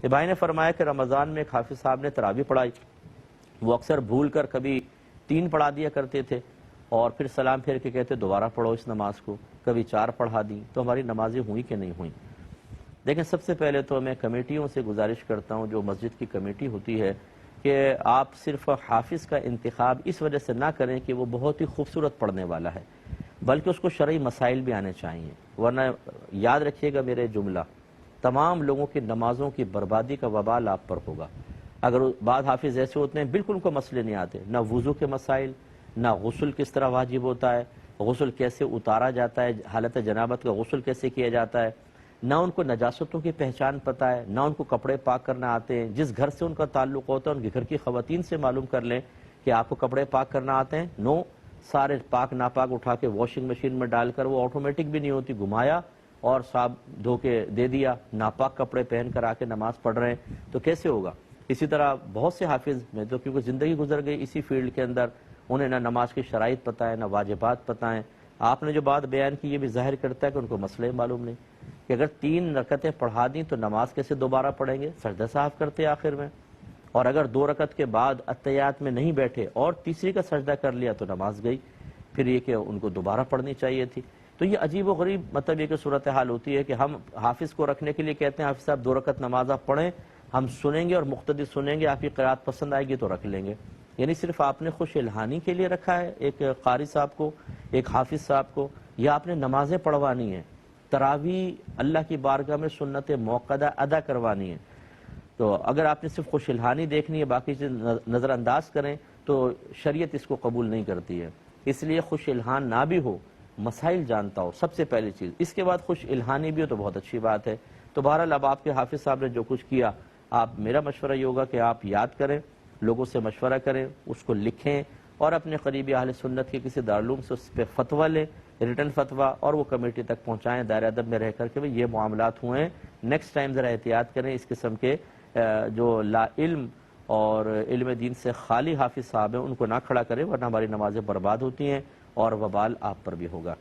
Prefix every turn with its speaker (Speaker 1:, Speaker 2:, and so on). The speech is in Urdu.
Speaker 1: کہ بھائی نے فرمایا کہ رمضان میں ایک حافظ صاحب نے تراویح پڑھائی، وہ اکثر بھول کر کبھی 3 پڑھا دیا کرتے تھے اور پھر سلام پھیر کے کہتے دوبارہ پڑھو اس نماز کو، کبھی 4 پڑھا دیں، تو ہماری نمازیں ہوئی کہ نہیں ہوئیں؟ دیکھیں، سب سے پہلے تو میں کمیٹیوں سے گزارش کرتا ہوں، جو مسجد کی کمیٹی ہوتی ہے، کہ آپ صرف حافظ کا انتخاب اس وجہ سے نہ کریں کہ وہ بہت ہی خوبصورت پڑھنے والا ہے، بلکہ اس کو شرعی مسائل بھی آنے چاہیے، ورنہ یاد رکھیے گا میرے جملہ، تمام لوگوں کی نمازوں کی بربادی کا وبال آپ پر ہوگا۔ اگر بعض حافظ ایسے ہوتے ہیں بالکل ان کو مسئلے نہیں آتے، نہ وضو کے مسائل، نہ غسل کس طرح واجب ہوتا ہے، غسل کیسے اتارا جاتا ہے، حالت جنابت کا غسل کیسے کیا جاتا ہے، نہ ان کو نجاستوں کی پہچان پتہ ہے، نہ ان کو کپڑے پاک کرنا آتے ہیں، جس گھر سے ان کا تعلق ہوتا ہے ان کے گھر کی خواتین سے معلوم کر لیں کہ آپ کو کپڑے پاک کرنا آتے ہیں، نو، سارے پاک ناپاک اٹھا کے واشنگ مشین میں ڈال کر، وہ آٹومیٹک بھی نہیں ہوتی، گھمایا اور صاحب دھو کے دے دیا، ناپاک کپڑے پہن کر آ کے نماز پڑھ رہے ہیں، تو کیسے ہوگا؟ اسی طرح بہت سے حافظ میں تو کیونکہ زندگی گزر گئی اسی فیلڈ کے اندر، انہیں نہ نماز کی شرائط پتہ ہے، نہ واجبات پتہ ہیں۔ آپ نے جو بات بیان کی یہ بھی ظاہر کرتا ہے کہ ان کو مسئلے معلوم نہیں کہ اگر 3 رکعتیں پڑھا دیں تو نماز کیسے دوبارہ پڑھیں گے، سجدہ صاحب کرتے آخر میں، اور اگر 2 رکعت کے بعد اتحیات میں نہیں بیٹھے اور تیسری کا سجدہ کر لیا تو نماز گئی، پھر یہ کہ ان کو دوبارہ پڑھنی چاہیے تھی۔ تو یہ عجیب و غریب مطلب یہ کہ صورتحال ہوتی ہے کہ ہم حافظ کو رکھنے کے لیے کہتے ہیں حافظ صاحب 2 رکعت نماز آپ پڑھیں، ہم سنیں گے اور مقتدی سنیں گے، آپ کی قرات پسند آئے گی تو رکھ لیں گے۔ یعنی صرف آپ نے خوش الہانی کے لیے رکھا ہے ایک قاری صاحب کو، ایک حافظ صاحب کو، یا آپ نے نمازیں پڑھوانی ہیں، تراویح اللہ کی بارگاہ میں سنت موقدہ ادا کروانی ہے، تو اگر آپ نے صرف خوش الہانی دیکھنی ہے باقی چیز نظر انداز کریں تو شریعت اس کو قبول نہیں کرتی ہے۔ اس لیے خوش الہان نہ بھی ہو، مسائل جانتا ہو، سب سے پہلی چیز، اس کے بعد خوش الہانی بھی ہو تو بہت اچھی بات ہے۔ تو بہرحال اب آپ کے حافظ صاحب نے جو کچھ کیا، آپ میرا مشورہ یہ ہوگا کہ آپ یاد کریں، لوگوں سے مشورہ کریں، اس کو لکھیں اور اپنے قریبی اہل سنت کے کسی دارالعلوم سے اس پہ فتویٰ لیں، ریٹن فتویٰ، اور وہ کمیٹی تک پہنچائیں دائرہ ادب میں رہ کر کے یہ معاملات ہوئے ہیں، نیکسٹ ٹائم ذرا احتیاط کریں، اس قسم کے جو لا علم اور علم دین سے خالی حافظ صاحب ہیں ان کو نہ کھڑا کریں، ورنہ ہماری نمازیں برباد ہوتی ہیں اور وبال آپ پر بھی ہوگا۔